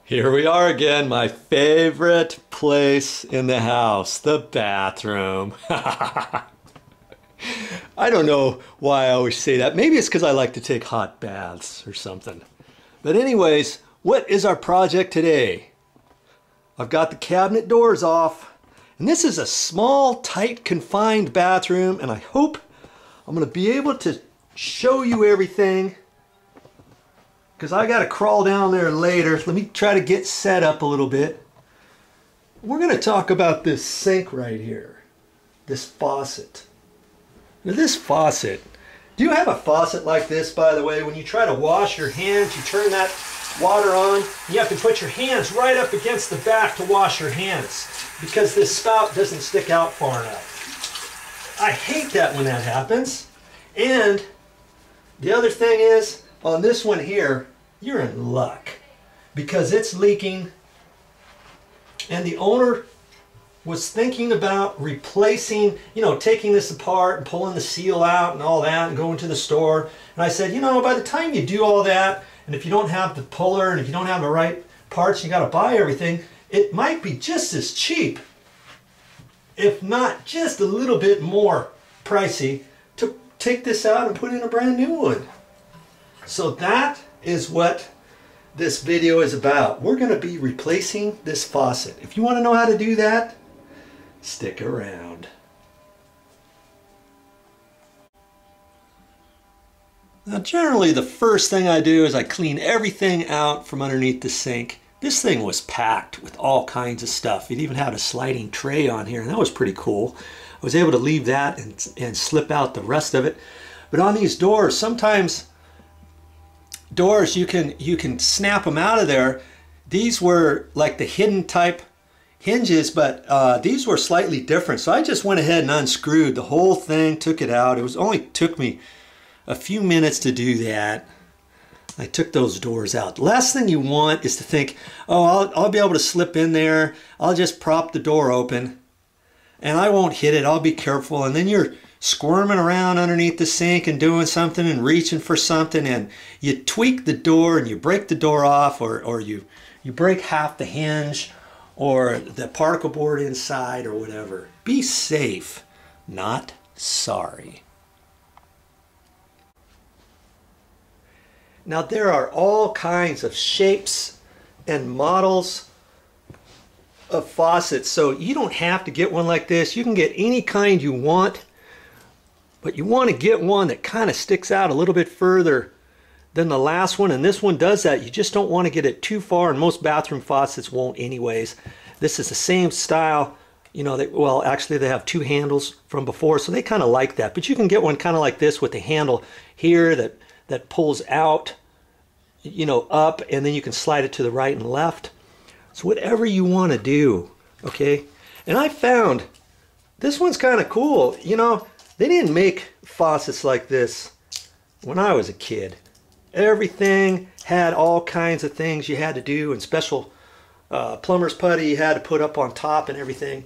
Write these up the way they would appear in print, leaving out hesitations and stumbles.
Here we are again, my favorite place in the house, the bathroom. I don't know why I always say that. Maybe it's because I like to take hot baths or something. But anyways, what is our project today? I've got the cabinet doors off, and this is a small, tight, confined bathroom, and I hope I'm going to be able to show you everything, because I got to crawl down there later. Let me try to get set up a little bit. We're going to talk about this sink right here, this faucet. Now this faucet, do you have a faucet like this, by the way? When you try to wash your hands, you turn that water on, you have to put your hands right up against the back to wash your hands because this spout doesn't stick out far enough. I hate that when that happens. And the other thing is, on this one here, you're in luck because it's leaking, and the owner was thinking about replacing, taking this apart and pulling the seal out and all that and going to the store. And I said, by the time you do all that, and if you don't have the puller and if you don't have the right parts, you got to buy everything, it might be just as cheap, if not just a little bit more pricey, to take this out and put in a brand new one. So that is what this video is about. We're going to be replacing this faucet. If you want to know how to do that, stick around. Now generally the first thing I do is I clean everything out from underneath the sink. This thing was packed with all kinds of stuff. It even had a sliding tray on here, and that was pretty cool. I was able to leave that and slip out the rest of it. But on these doors, sometimes doors you can snap them out of there. These were like the hidden type hinges, but these were slightly different. So I just went ahead and unscrewed the whole thing, took it out. It only took me a few minutes to do that. I took those doors out. The last thing you want is to think, oh, I'll be able to slip in there. I'll just prop the door open and I won't hit it. I'll be careful. And then you're squirming around underneath the sink and doing something and reaching for something, and you tweak the door and you break the door off, or you break half the hinge or the particle board inside or whatever. Be safe, not sorry. Now there are all kinds of shapes and models of faucets, so you don't have to get one like this. You can get any kind you want, but you want to get one that kind of sticks out a little bit further than the last one, and this one does that. You just don't want to get it too far, and most bathroom faucets won't anyways. This is the same style, well, actually they have two handles from before, so they kind of like that. But you can get one kind of like this with the handle here that pulls out, up, and then you can slide it to the right and left. So whatever you want to do, okay? And I found this one's kind of cool. They didn't make faucets like this when I was a kid. Everything had all kinds of things you had to do, and special plumber's putty you had to put up on top and everything.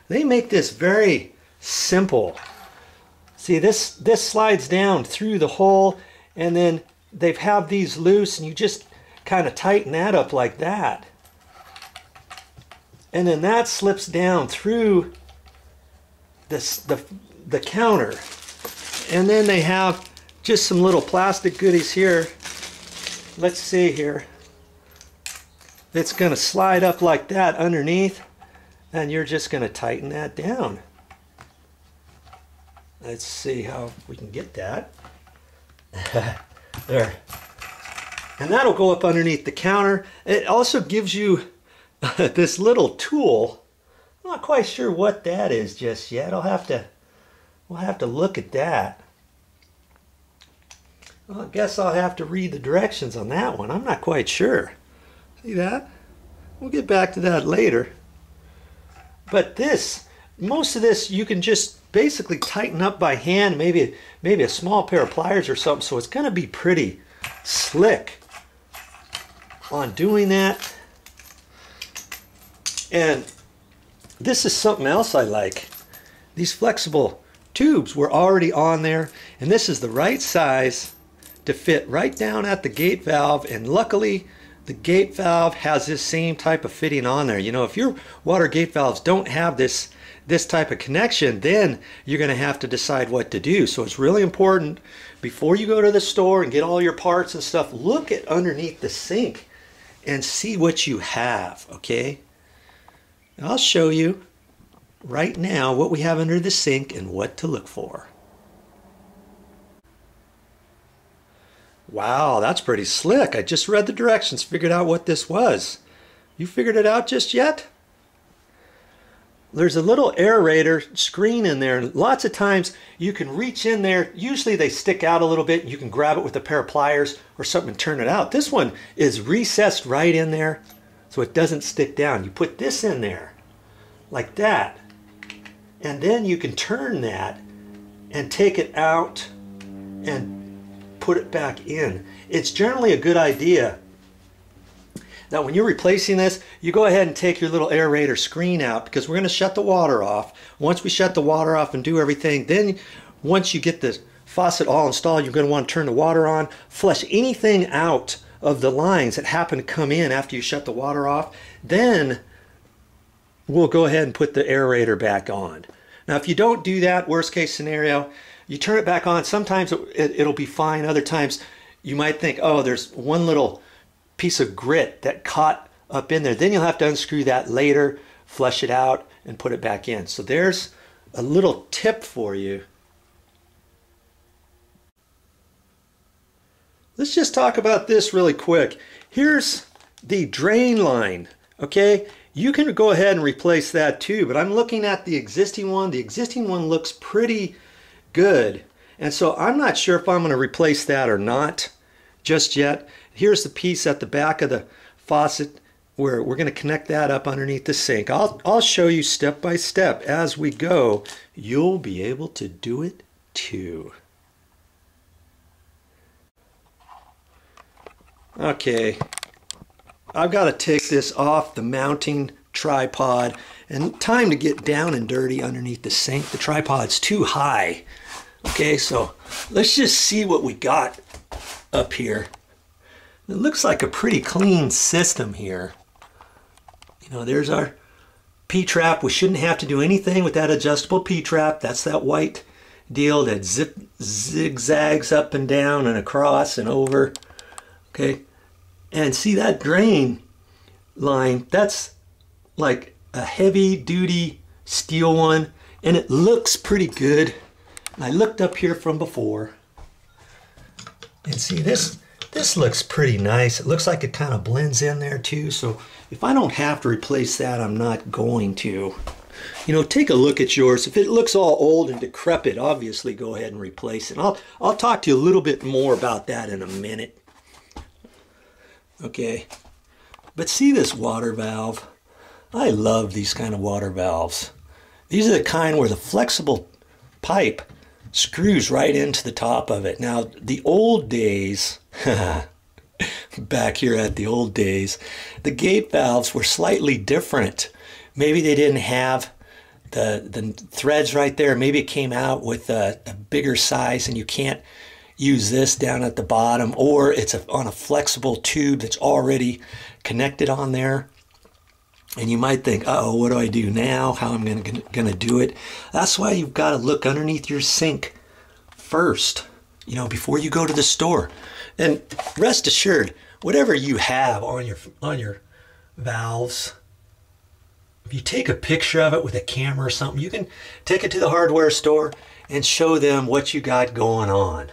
They make this very simple. See, this slides down through the hole, and then they have these loose, and you just kind of tighten that up like that. And then that slips down through the counter. And then they have just some little plastic goodies here. Let's see here. It's going to slide up like that underneath, and you're just going to tighten that down. Let's see how we can get that. There. And that'll go up underneath the counter. It also gives you this little tool. I'm not quite sure what that is just yet. we'll have to look at that. Well, I guess I'll have to read the directions on that one. I'm not quite sure. See that? We'll get back to that later. But most of this you can just basically tighten up by hand, maybe a small pair of pliers or something, so it's going to be pretty slick on doing that. And this is something else I like. These flexible tubes were already on there, and this is the right size to fit right down at the gate valve, and luckily the gate valve has this same type of fitting on there. You know, if your water gate valves don't have this type of connection, then you're going to have to decide what to do. So it's really important before you go to the store and get all your parts and stuff, look at underneath the sink and see what you have, okay? I'll show you right now what we have under the sink and what to look for. Wow, that's pretty slick. I just read the directions, figured out what this was. You figured it out just yet? There's a little aerator screen in there, and lots of times you can reach in there. Usually they stick out a little bit and you can grab it with a pair of pliers or something and turn it out. This one is recessed right in there so it doesn't stick down. You put this in there like that, and then you can turn that and take it out and put it back in. It's generally a good idea. Now when you're replacing this, you go ahead and take your little aerator screen out, because we're going to shut the water off. Once we shut the water off and do everything, then once you get the faucet all installed, you're going to want to turn the water on, flush anything out of the lines that happen to come in after you shut the water off. Then we'll go ahead and put the aerator back on. Now if you don't do that, worst case scenario, you turn it back on. Sometimes it'll be fine. Other times you might think, oh, there's one little piece of grit that caught up in there. Then you'll have to unscrew that later, flush it out, and put it back in. So there's a little tip for you. Let's just talk about this really quick. Here's the drain line, okay? You can go ahead and replace that too, but I'm looking at the existing one. The existing one looks pretty good, and so I'm not sure if I'm going to replace that or not just yet. Here's the piece at the back of the faucet where we're going to connect that up underneath the sink. I'll show you step by step as we go. You'll be able to do it too. Okay, I've got to take this off the mounting tripod, and time to get down and dirty underneath the sink. The tripod's too high. Okay, so let's just see what we got up here. It looks like a pretty clean system here. You know, there's our P-trap. We shouldn't have to do anything with that adjustable P-trap. That's that white deal that zigzags up and down and across and over. Okay, and see that drain line? That's like a heavy duty steel one, and it looks pretty good. And I looked up here from before, and see this looks pretty nice. It looks like it kind of blends in there too. So if I don't have to replace that, I'm not going to. You know, take a look at yours. If it looks all old and decrepit, obviously go ahead and replace it. I'll talk to you a little bit more about that in a minute. Okay, but see this water valve? I love these kind of water valves. These are the kind where the flexible pipe screws right into the top of it. Now, the old days, back here at the old days, the gate valves were slightly different. Maybe they didn't have the threads right there. Maybe it came out with a bigger size and you can't use this down at the bottom, or it's on a flexible tube that's already connected on there. And you might think, uh-oh, what do I do now? How am I gonna do it? That's why you've got to look underneath your sink first, you know, before you go to the store. And rest assured, whatever you have on your valves, if you take a picture of it with a camera or something, you can take it to the hardware store and show them what you got going on.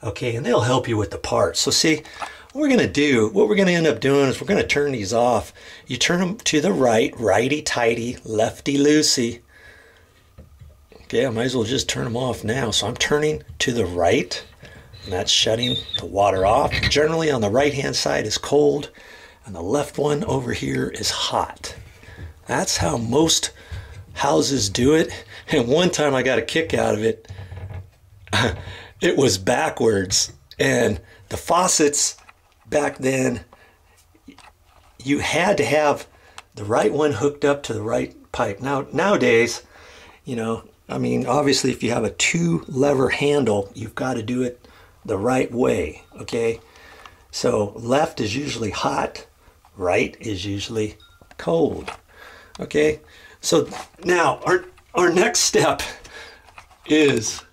Okay, and they'll help you with the parts. So see, what we're going to end up doing is we're going to turn these off. You turn them to the right, righty-tighty, lefty-loosey. Okay, I might as well just turn them off now. So I'm turning to the right, and that's shutting the water off. Generally on the right-hand side is cold, and the left one over here is hot. That's how most houses do it. And one time I got a kick out of it. It was backwards, and the faucets back then, you had to have the right one hooked up to the right pipe. Nowadays, you know, I mean, obviously if you have a 2-lever handle, you've got to do it the right way, okay? So left is usually hot, right is usually cold. Okay, so now our next step is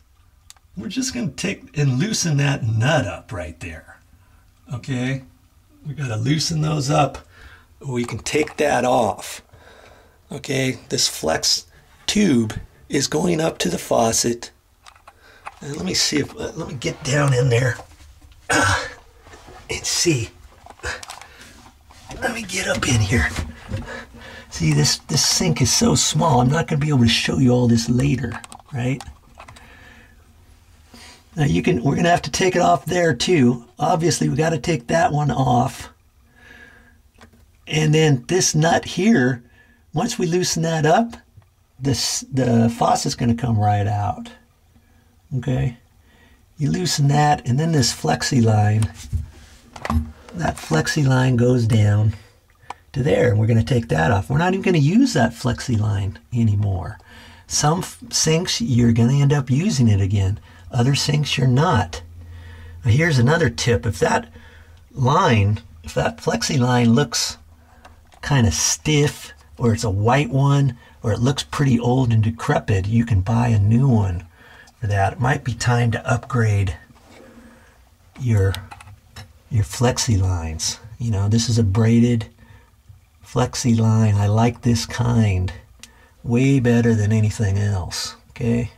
we're just going to take and loosen that nut up right there. Okay, we got to loosen those up. We can take that off. Okay, this flex tube is going up to the faucet. And let me see if, let me get down in there and see. Let me get up in here. See, this sink is so small, I'm not going to be able to show you all this later, right? Now we're going to have to take it off there too. Obviously, we got to take that one off. And then this nut here, once we loosen that up, the faucet's going to come right out. Okay? You loosen that, and then this flexi line, that flexi line goes down to there, and we're going to take that off. We're not even going to use that flexi line anymore. Some sinks, you're going to end up using it again. Other sinks, you're not. Now, here's another tip. If that flexi line looks kind of stiff, or it's a white one, or it looks pretty old and decrepit, you can buy a new one for that. It might be time to upgrade your flexi lines. You know, this is a braided flexi line. I like this kind way better than anything else. Okay,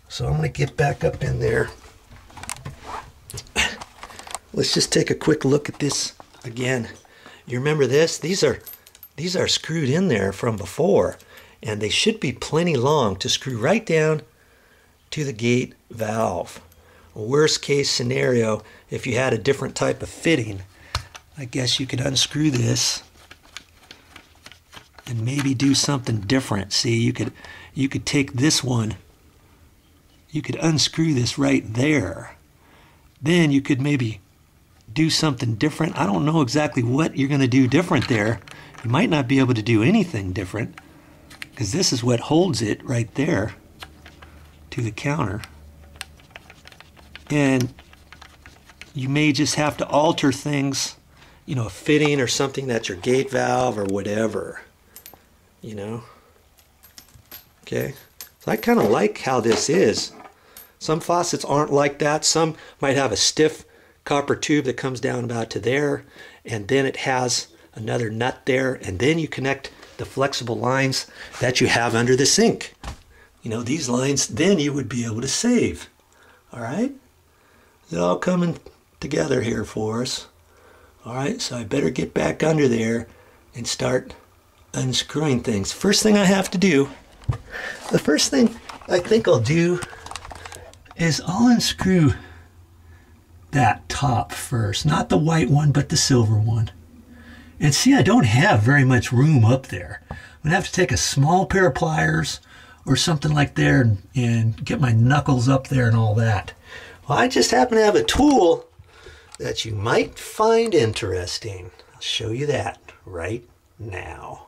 so I'm going to get back up in there. Let's just take a quick look at this again. You remember this? These are screwed in there from before, and they should be plenty long to screw right down to the gate valve. Worst case scenario, if you had a different type of fitting, I guess you could unscrew this and maybe do something different. See, you could take this one, you could unscrew this right there. Then you could maybe do something different. I don't know exactly what you're going to do different there. You might not be able to do anything different, because this is what holds it right there to the counter. And you may just have to alter things, you know, a fitting or something that's your gate valve or whatever, you know. Okay, so I kind of like how this is. Some faucets aren't like that. Some might have a stiff copper tube that comes down about to there, and then it has another nut there, and then you connect the flexible lines that you have under the sink. You know, these lines, then you would be able to save. All right? It's all coming together here for us. All right, so I better get back under there and start unscrewing things. First thing I have to do, the first thing I think I'll do is I'll unscrew that top first. Not the white one, but the silver one. And see, I don't have very much room up there. I'm going to have to take a small pair of pliers or something like that and get my knuckles up there and all that. Well, I just happen to have a tool that you might find interesting. I'll show you that right now.